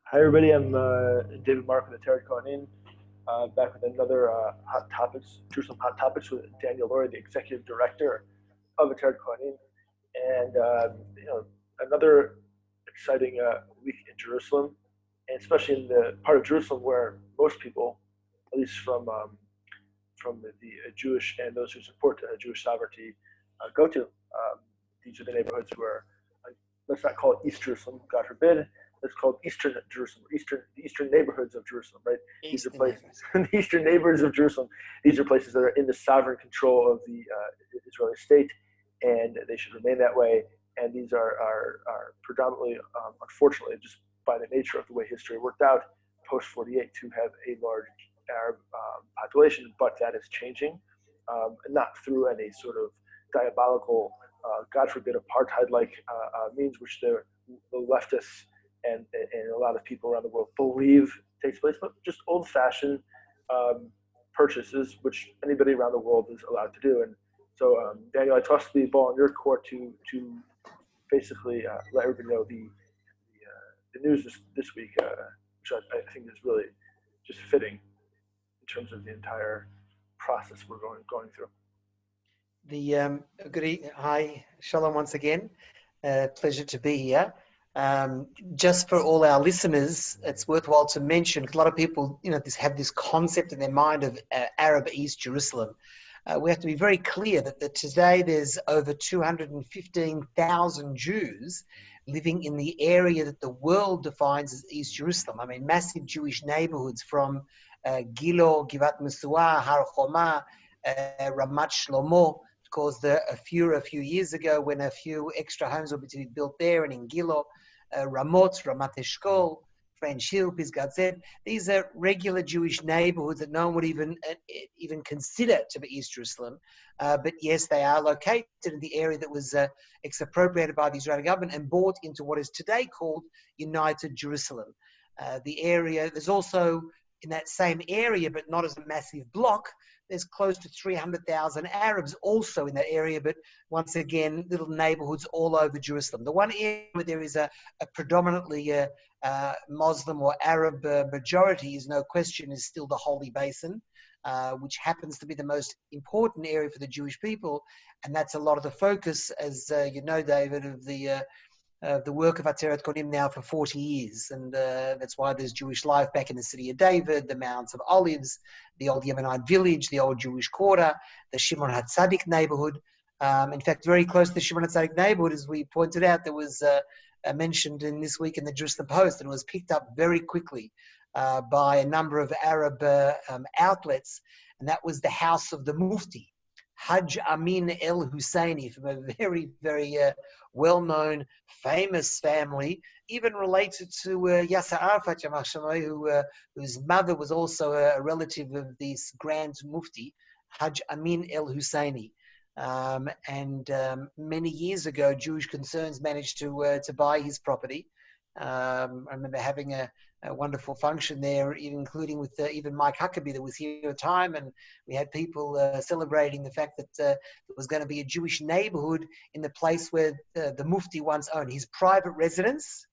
Hi everybody, I'm David Mark with Ateret Cohanim, back with another Hot Topics, Jerusalem Hot Topics with Daniel Luria, the Executive Director of Ateret Cohanim, and another exciting week in Jerusalem, and especially in the part of Jerusalem where most people, at least from the Jewish and those who support Jewish sovereignty, go to. These are the neighborhoods where, let's not call it East Jerusalem, God forbid. It's called Eastern Jerusalem, the eastern neighborhoods of Jerusalem, right? These are Eastern places, neighbors. the eastern neighbors of Jerusalem. These are places that are in the sovereign control of the Israeli state, and they should remain that way. And these are predominantly, unfortunately, just by the nature of the way history worked out, post 48 to have a large Arab population, but that is changing, not through any sort of diabolical, God forbid, apartheid-like means, which the leftists and a lot of people around the world believe takes place, but just old-fashioned purchases, which anybody around the world is allowed to do. And so, Daniel, I tossed the ball in your court to basically let everybody know the news this week, which I think is really just fitting in terms of the entire process we're going through. Hi, Shalom once again. Pleasure to be here. Just for all our listeners, it's worthwhile to mention, because a lot of people, have this concept in their mind of Arab East Jerusalem. We have to be very clear that today there's over 215,000 Jews living in the area that the world defines as East Jerusalem. I mean, massive Jewish neighborhoods from Gilo, Givat Mesuah, Har Choma, Ramat Shlomo, because a few years ago when a few extra homes were to be built there, and in Gilo, Ramat Eshkol, French Hill, Pisgat Zed. These are regular Jewish neighborhoods that no one would even consider to be East Jerusalem. But yes, they are located in the area that was expropriated by the Israeli government and bought into what is today called United Jerusalem. The area, there's also in that same area, but not as a massive block, there's close to 300,000 Arabs also in that area, but once again, little neighborhoods all over Jerusalem. The one area where there is a predominantly Muslim or Arab majority is no question is still the Holy Basin, which happens to be the most important area for the Jewish people. And that's a lot of the focus, as David, of the work of Ateret Kohanim now for 40 years. And that's why there's Jewish life back in the city of David, the Mounts of Olives, the old Yemenite village, the old Jewish quarter, the Shimon HaTzadik neighborhood. In fact, very close to the Shimon HaTzadik neighborhood, as we pointed out, there was mentioned in this week in the Jerusalem Post, and it was picked up very quickly by a number of Arab outlets, and that was the house of the Mufti, Hajj Amin El Husseini, from a very, very well-known, famous family, even related to Yasser Arafat, whose mother was also a relative of this Grand Mufti, Hajj Amin El Husseini. Many years ago, Jewish Concerns managed to buy his property. I remember having a wonderful function there, including with even Mike Huckabee that was here at the time, and we had people celebrating the fact that there was going to be a Jewish neighborhood in the place where the Mufti once owned his private residence,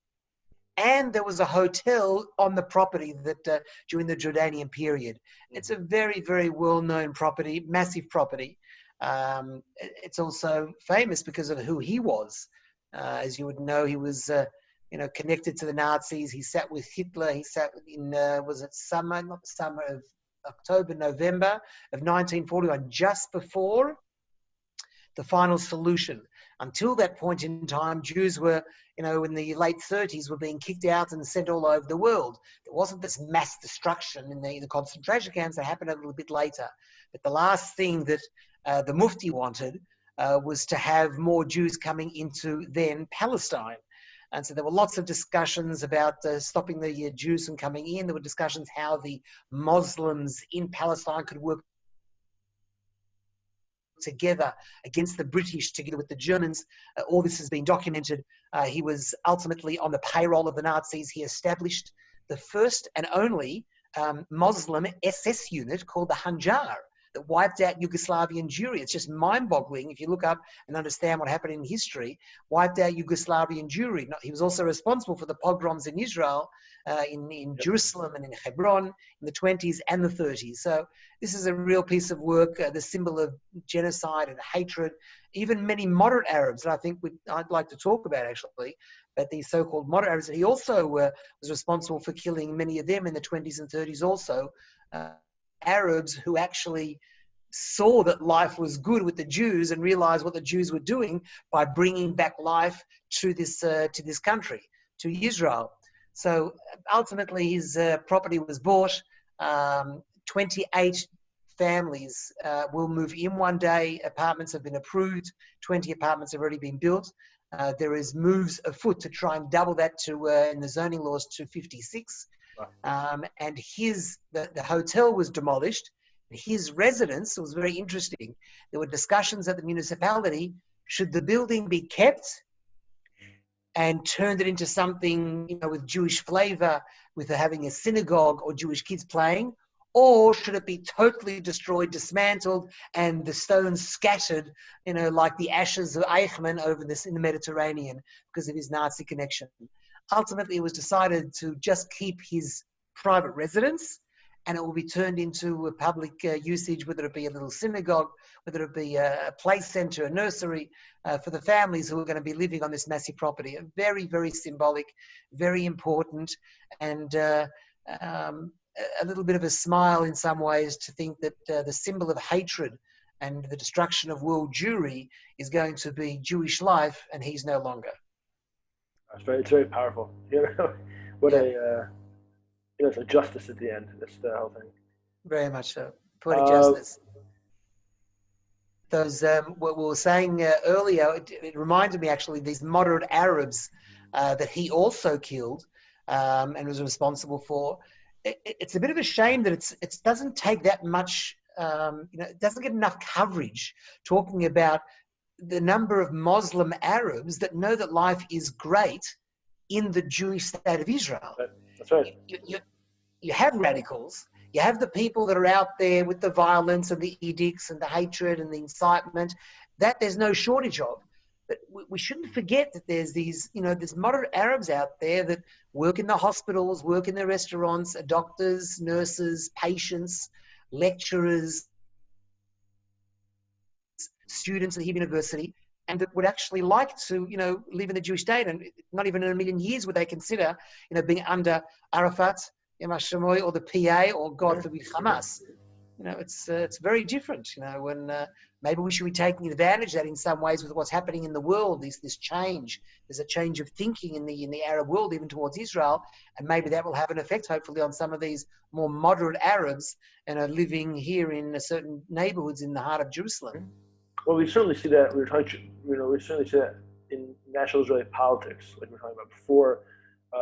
and there was a hotel on the property that during the Jordanian period. It's a very, very well-known property, massive property. It's also famous because of who he was. As you would know, he was connected to the Nazis. He sat with Hitler. He sat in, was it summer, not the summer of October, November of 1941, just before the final solution. Until that point in time, Jews were, in the late 30s, were being kicked out and sent all over the world. There wasn't this mass destruction in the concentration camps that happened a little bit later. But the last thing that the Mufti wanted was to have more Jews coming into then Palestine. And so there were lots of discussions about stopping the Jews from coming in. There were discussions how the Muslims in Palestine could work together against the British, together with the Germans. All this has been documented. He was ultimately on the payroll of the Nazis. He established the first and only Muslim SS unit called the Hanjar, that wiped out Yugoslavian Jewry. It's just mind-boggling if you look up and understand what happened in history. Wiped out Yugoslavian Jewry. He was also responsible for the pogroms in Israel, in Jerusalem and in Hebron in the 20s and the 30s. So this is a real piece of work, the symbol of genocide and hatred. Even many moderate Arabs, and I think I'd like to talk about actually, but these so-called moderate Arabs, he also was responsible for killing many of them in the 20s and 30s also. Arabs who actually saw that life was good with the Jews and realized what the Jews were doing by bringing back life to this country, to Israel. So ultimately his property was bought. 28 families will move in one day. Apartments have been approved. 20 apartments have already been built. There is moves afoot to try and double that to in the zoning laws to 56. And the hotel was demolished. His residence, it was very interesting. There were discussions at the municipality, should the building be kept and turned it into something, with Jewish flavor, with having a synagogue or Jewish kids playing, or should it be totally destroyed, dismantled, and the stones scattered, like the ashes of Eichmann over this in the Mediterranean because of his Nazi connection. Ultimately, it was decided to just keep his private residence, and it will be turned into a public usage, whether it be a little synagogue, whether it be a play center, a nursery, for the families who are going to be living on this massive property. Very, very symbolic, very important, and a little bit of a smile in some ways to think that the symbol of hatred and the destruction of world Jewry is going to be Jewish life, and he's no longer. It's very powerful. It's a justice at the end. That's the whole thing. Very much so. Poetic justice. Those what we were saying earlier, it reminded me actually these moderate Arabs that he also killed and was responsible for. It's a bit of a shame that it doesn't take that much. It doesn't get enough coverage talking about the number of Muslim Arabs that know that life is great in the Jewish state of Israel. That's right. You have radicals. You have the people that are out there with the violence and the edicts and the hatred and the incitement. That there's no shortage of. But we shouldn't forget that there's there's moderate Arabs out there that work in the hospitals, work in the restaurants, are doctors, nurses, patients, lecturers, students at the Hebrew University, and that would actually like to, live in the Jewish state, and not even in a million years would they consider, being under Arafat, or the PA, or God forbid Hamas. It's very different, when maybe we should be taking advantage of that in some ways with what's happening in the world, this change. There's a change of thinking in the Arab world, even towards Israel, and maybe that will have an effect, hopefully, on some of these more moderate Arabs and are living here in certain neighborhoods in the heart of Jerusalem. Well, we certainly see that. We certainly see that in national Israeli politics, like we were talking about before.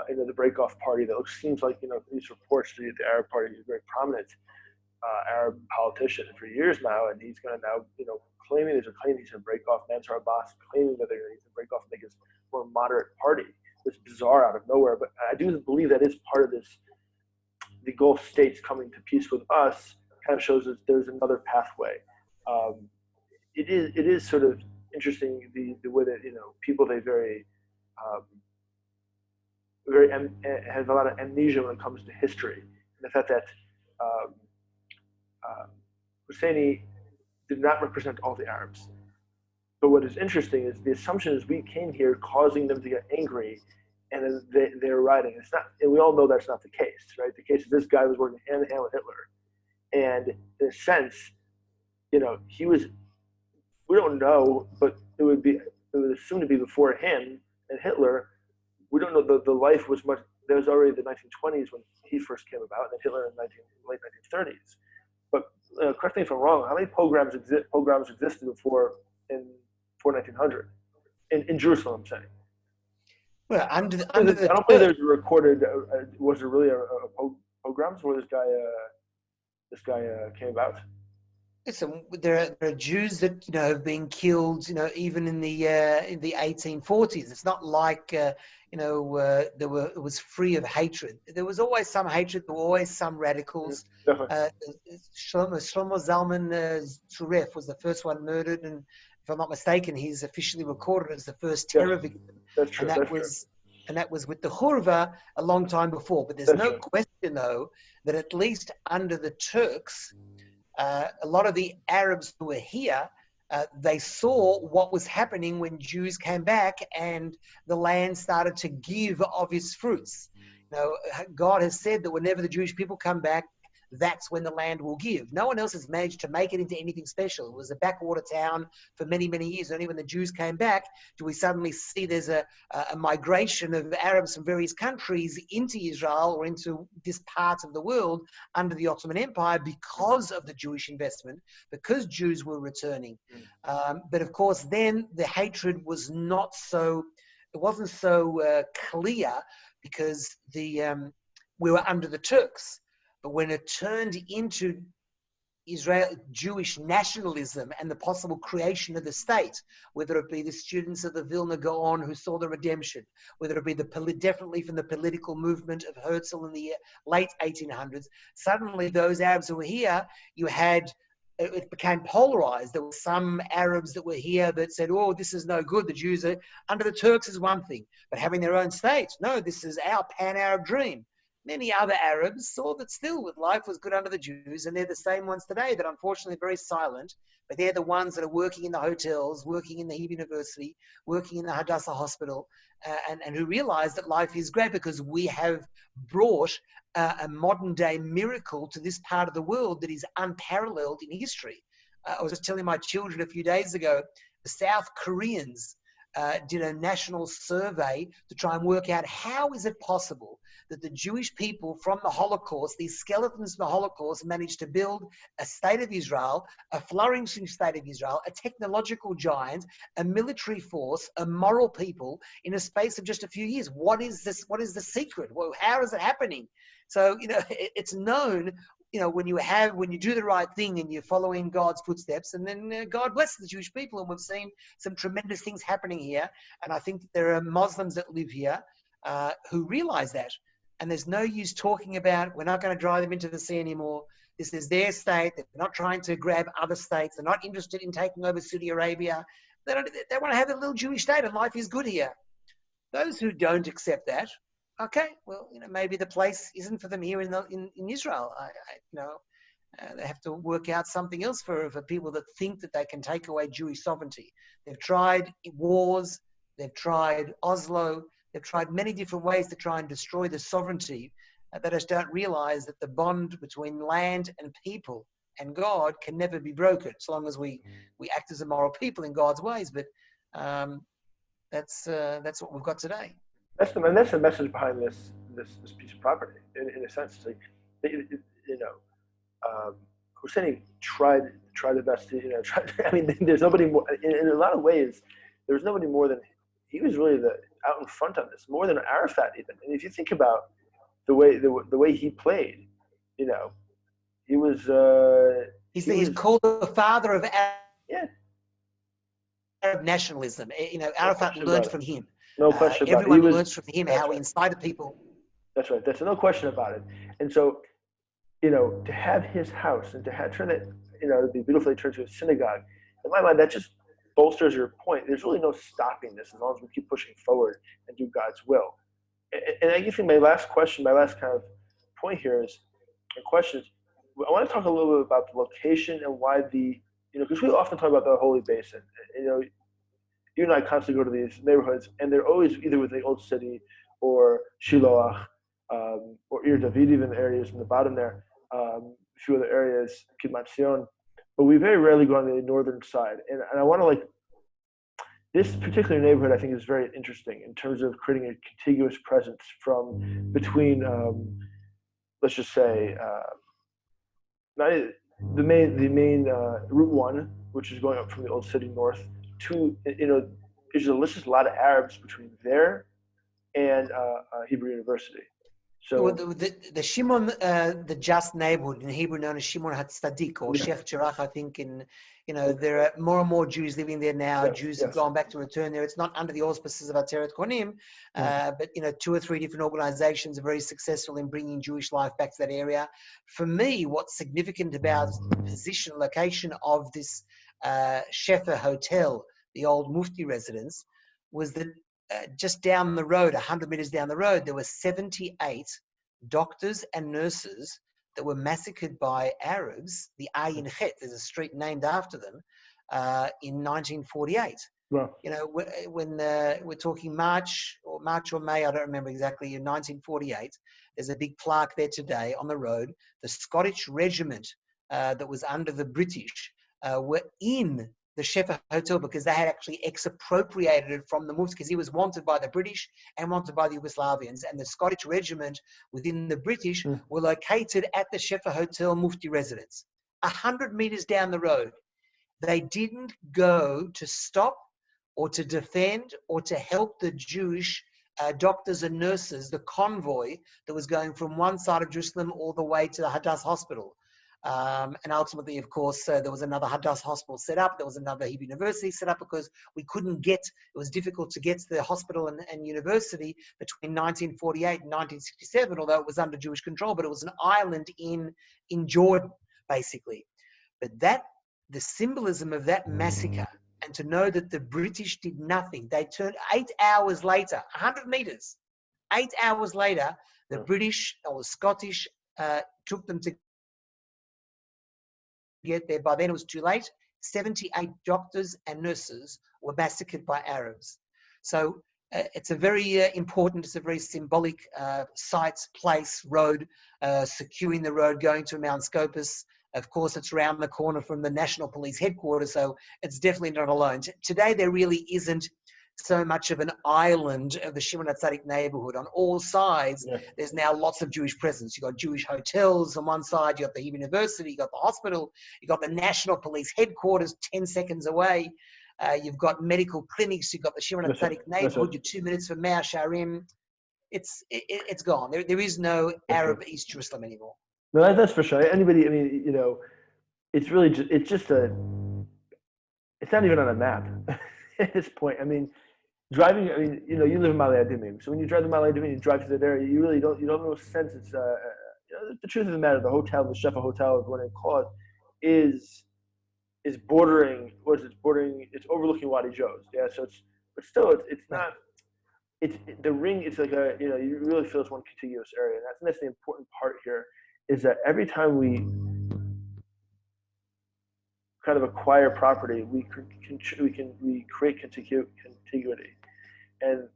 The breakoff party that seems like these reports the Arab Party is a very prominent Arab politician for years now, and he's going to now claiming he's going to break off Mansour Abbas, claiming that they're going to break off and make his more moderate party. It's bizarre out of nowhere, but I do believe that is part of this. The Gulf states coming to peace with us kind of shows that there's another pathway. It is sort of interesting the way that people they very have a lot of amnesia when it comes to history, and the fact that Husseini did not represent all the Arabs. But what is interesting is the assumption is we came here causing them to get angry, and then they're rioting. It's not, and we all know that's not the case, right? The case is this guy was working hand in hand with Hitler, and in a sense, he was. We don't know, but it would assume to be before him and Hitler. We don't know the life was much. There was already the 1920s when he first came about, and then Hitler in the late 1930s. But correct me if I'm wrong. How many pogroms existed before 1900 in Jerusalem? I'm saying. Well, I don't believe there's a recorded. Was there really a pogroms where this guy came about? listen, there are Jews that have been killed, even in the 1840s. It's not like it was free of hatred. There was always some hatred. There were always some radicals. Definitely. Shlomo Zalman Zuref was the first one murdered, and if I'm not mistaken, he's officially recorded as the first Yes, terror victim, that's true. and that That's true. was with the Hurva a long time before. But there's That's no true. question, though, that at least under the Turks, a lot of the Arabs who were here, they saw what was happening when Jews came back and the land started to give of its fruits. God has said that whenever the Jewish people come back, that's when the land will give. No one else has managed to make it into anything special. It was a backwater town for many, many years. Only when the Jews came back do we suddenly see there's a migration of Arabs from various countries into Israel or into this part of the world under the Ottoman Empire because of the Jewish investment, because Jews were returning. But of course, then the hatred was not so, it wasn't so clear because we were under the Turks. But when it turned into Israel Jewish nationalism and the possible creation of the state, whether it be the students of the Vilna Gaon who saw the redemption, whether it be definitely from the political movement of Herzl in the late 1800s, suddenly those Arabs who were here, it became polarized. There were some Arabs that were here that said, oh, this is no good. The Jews are under the Turks is one thing, but having their own state, no, this is our pan-Arab dream. Many other Arabs saw that still life was good under the Jews, and they're the same ones today that unfortunately are very silent, but they're the ones that are working in the hotels, working in the Hebrew University, working in the Hadassah Hospital, and who realize that life is great because we have brought a modern day miracle to this part of the world that is unparalleled in history. I was just telling my children a few days ago, the South Koreans did a national survey to try and work out how is it possible that the Jewish people from the Holocaust, these skeletons from the Holocaust, managed to build a state of Israel, a flourishing state of Israel, a technological giant, a military force, a moral people in a space of just a few years. What is this? What is the secret? Well, how is it happening? So, it's known, when you do the right thing and you're following God's footsteps, and then God blesses the Jewish people. And we've seen some tremendous things happening here. And I think that there are Muslims that live here who realize that. And there's no use talking about, we're not going to drive them into the sea anymore. This is their state. They're not trying to grab other states. They're not interested in taking over Saudi Arabia. They want to have a little Jewish state, and life is good here. Those who don't accept that, okay, well, maybe the place isn't for them here in Israel. They have to work out something else for people that think that they can take away Jewish sovereignty. They've tried wars, they've tried Oslo, they've tried many different ways to try and destroy the sovereignty. They just don't realize that the bond between land and people and God can never be broken as long as we act as a moral people in God's ways. But that's what we've got today. That's the message behind this piece of property. In a sense, it's like, Husseini tried the best to, I mean, there's nobody more. In a lot of ways, there's nobody more than he was really out in front of this, more than Arafat even. And if you think about the way he played, he was. He's called the father of Arab nationalism. Arafat learned from him. No question about it. Everyone learns from him how he inspired people. That's right. There's no question about it. And so, to have his house and to turn it, to be beautifully turned to a synagogue, in my mind, that just bolsters your point. There's really no stopping this as long as we keep pushing forward and do God's will. And I think my last kind of point here is, I want to talk a little bit about the location and why because we often talk about the Holy Basin. You and I constantly go to these neighborhoods, and they're always either within the old city or Shiloach, or Ir David, even the areas in the bottom there, a few other areas, Kidmat Sion. But we very rarely go on the northern side. And I want to this particular neighborhood, I think, is very interesting in terms of creating a contiguous presence from between, let's just say, the main Route 1, which is going up from the old city north, to, there's just a lot of Arabs between there and Hebrew University. Well, So the Shimon, the just neighborhood in Hebrew known as Shimon HaTzadik or yeah, Sheikh Jarrah, I think, there are more and more Jews living there now. yes, Jews have yes. gone back to return there. It's not under the auspices of Ateret Cohanim, Mm. but 2 or 3 different organizations are very successful in bringing Jewish life back to that area. For me, what's significant about the position, location of this Shefa Hotel, the old Mufti residence, was that just down the road, 100 meters down the road, there were 78 doctors and nurses that were massacred by Arabs, the Ayin Khet, there's a street named after them, in 1948. Well, When we're talking March or May, I don't remember exactly, in 1948, there's a big plaque there today on the road. The Scottish regiment that was under the British were in the Shefa Hotel because they had actually expropriated it from the Mufti because he was wanted by the British and wanted by the Yugoslavians. And the Scottish regiment within the British were located at the Shefa Hotel Mufti residence, 100 meters down the road. They didn't go to stop or to defend or to help the Jewish doctors and nurses, the convoy that was going from one side of Jerusalem all the way to the Hadassah Hospital. And ultimately, of course, there was another Hadassah hospital set up. There was another Hebrew university set up because we couldn't get, it was difficult to get to the hospital and university between 1948 and 1967, although it was under Jewish control, but it was an island in Jordan, basically. But the symbolism of that massacre, and to know that the British did nothing, they turned 8 hours later, 100 meters, 8 hours later, the British or the Scottish took them to get there. By then it was too late. 78 doctors and nurses were massacred by Arabs. So it's a very important, it's a very symbolic site, place, road, securing the road going to Mount Scopus. Of course, it's around the corner from the National Police headquarters, so it's definitely not alone. Today, there really isn't so much of an island of the Shimon HaTzadik neighborhood. On all sides, there's now lots of Jewish presence. You've got Jewish hotels on one side, you've got the Hebrew University, you've got the hospital, you've got the National Police headquarters 10 seconds away. You've got medical clinics, you've got the Shimon HaTzadik neighborhood, you're 2 minutes from Mea Sharim. It's gone. There is no Arab East Jerusalem anymore. No, that's for sure. Anybody, I mean, it's really just, it's not even on a map at this point. I mean, driving, I mean, you live in Ma'ale Adumim. So when you drive to Ma'ale Adumim, you drive to that area, you don't know sense. It's, the truth of the matter, the hotel, the Shefa Hotel, what they call it, is bordering, it's overlooking Wadi Joe's. Yeah. So but still, it's not, the ring, it's like you really feel it's one contiguous area. And that's the important part here, is that every time we kind of acquire property, we create contiguity, and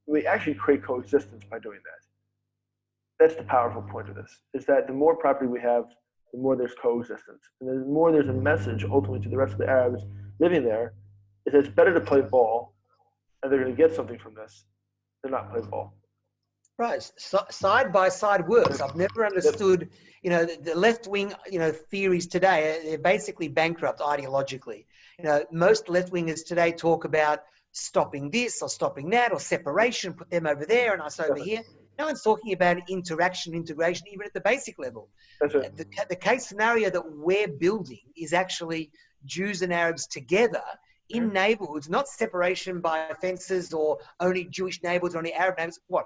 we actually create coexistence by doing that. That's the powerful point of this: is that the more property we have, the more there's coexistence, and the more there's a message ultimately to the rest of the Arabs living there, is that it's better to play ball, and they're going to get something from this, than not play ball. Right, side by side works. I've never understood, the left-wing, theories today. They're basically bankrupt ideologically. Most left-wingers today talk about stopping this or stopping that or separation. Put them over there and us over here. No one's talking about integration, even at the basic level. That's right. The case scenario that we're building is actually Jews and Arabs together in neighborhoods, not separation by fences or only Jewish neighborhoods or only Arab neighborhoods. What?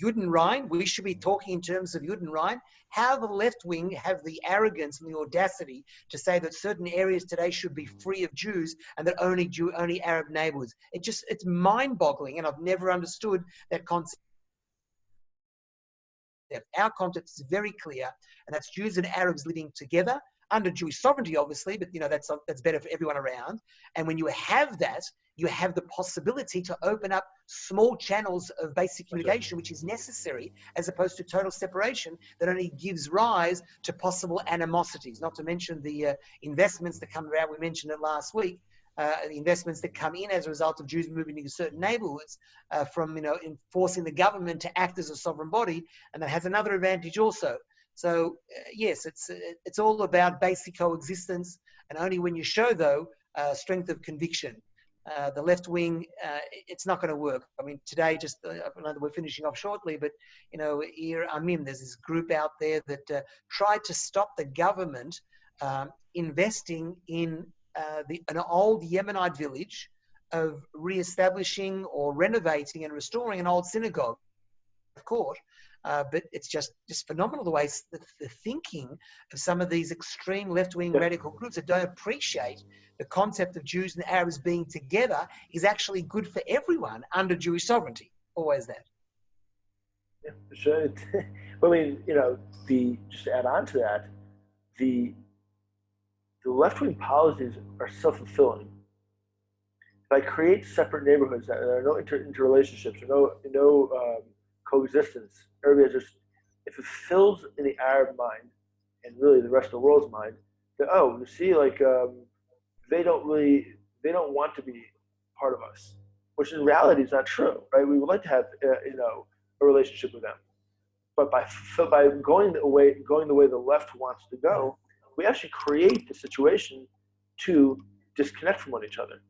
Yud and Ryan, we should be talking in terms of Yud and Ryan. How the left wing have the arrogance and the audacity to say that certain areas today should be free of Jews and that only Arab neighborhoods. It's mind-boggling, and I've never understood that concept. Our concept is very clear, and that's Jews and Arabs living together under Jewish sovereignty, obviously, but that's better for everyone around. And when you have that, you have the possibility to open up small channels of basic communication, which is necessary, as opposed to total separation that only gives rise to possible animosities, not to mention the investments that come around. We mentioned it last week, the investments that come in as a result of Jews moving into certain neighborhoods from, enforcing the government to act as a sovereign body. And that has another advantage also. So yes, it's all about basic coexistence, and only when you show, though, strength of conviction the left wing, it's not going to work. I mean, today, just I know that we're finishing off shortly, but here there's this group out there that tried to stop the government investing in an old Yemenite village of re-establishing or renovating and restoring an old synagogue court. But it's just phenomenal the way the thinking of some of these extreme left-wing radical groups that don't appreciate the concept of Jews and Arabs being together is actually good for everyone under Jewish sovereignty. Always that. Yeah, for sure. I mean, just to add on to that, the left-wing policies are self-fulfilling. If I create separate neighborhoods that there are no interrelationships or no coexistence, everybody just, if it fills in the Arab mind and really the rest of the world's mind, that, oh, you see, they don't want to be part of us, which in reality is not true, right? We would like to have a relationship with them, but by going the way the left wants to go, we actually create the situation to disconnect from one each other.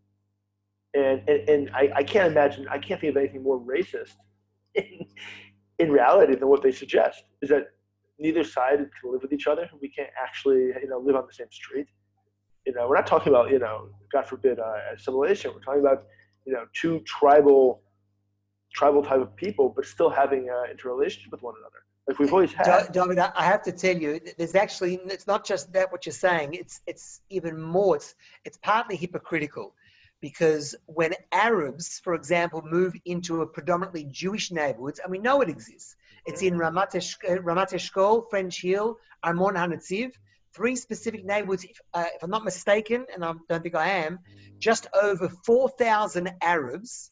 And I can't think of anything more racist in reality than what they suggest, is that neither side can live with each other. We can't actually live on the same street. We're not talking about God forbid assimilation. We're talking about two tribal type of people, but still having interrelationship with one another, like we've always had. David, I have to tell you, there's actually, it's not just that what you're saying. It's even more. It's partly hypocritical. Because when Arabs, for example, move into a predominantly Jewish neighborhoods, and we know it exists, it's in Ramat Eshkol, French Hill, Armon HaNetziv, 3 specific neighborhoods. If I'm not mistaken, and I don't think I am, just over 4,000 Arabs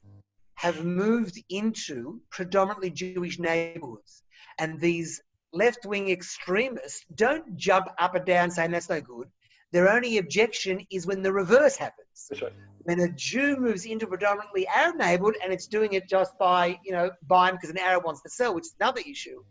have moved into predominantly Jewish neighborhoods. And these left-wing extremists don't jump up and down saying that's no good. Their only objection is when the reverse happens. That's right. When a Jew moves into a predominantly Arab neighborhood and it's doing it just by, buying because an Arab wants to sell, which is another issue,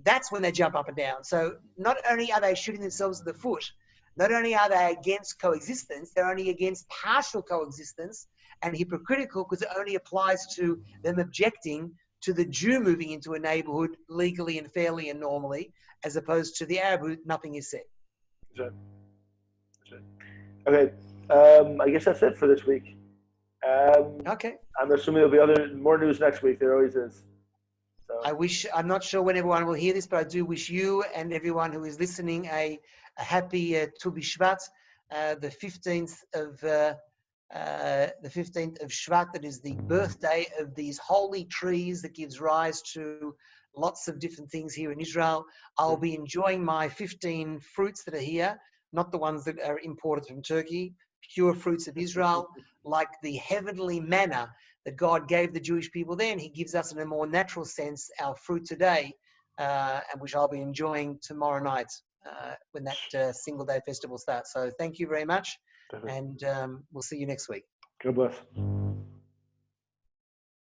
that's when they jump up and down. So not only are they shooting themselves in the foot, not only are they against coexistence, they're only against partial coexistence and hypocritical because it only applies to them objecting to the Jew moving into a neighborhood legally and fairly and normally, as opposed to the Arab who nothing is said. That's right. Okay. I guess that's it for this week. Okay. I'm assuming there'll be more news next week. There always is. So. I'm not sure when everyone will hear this, but I do wish you and everyone who is listening a happy Tu B'Shvat, the 15th of Shvat. That is the birthday of these holy trees that gives rise to lots of different things here in Israel. I'll be enjoying my 15 fruits that are here, not the ones that are imported from Turkey. Pure fruits of Israel, like the heavenly manna that God gave the Jewish people then. He gives us in a more natural sense our fruit today, and which I'll be enjoying tomorrow night when that single day festival starts. So thank you very much, and we'll see you next week. God bless.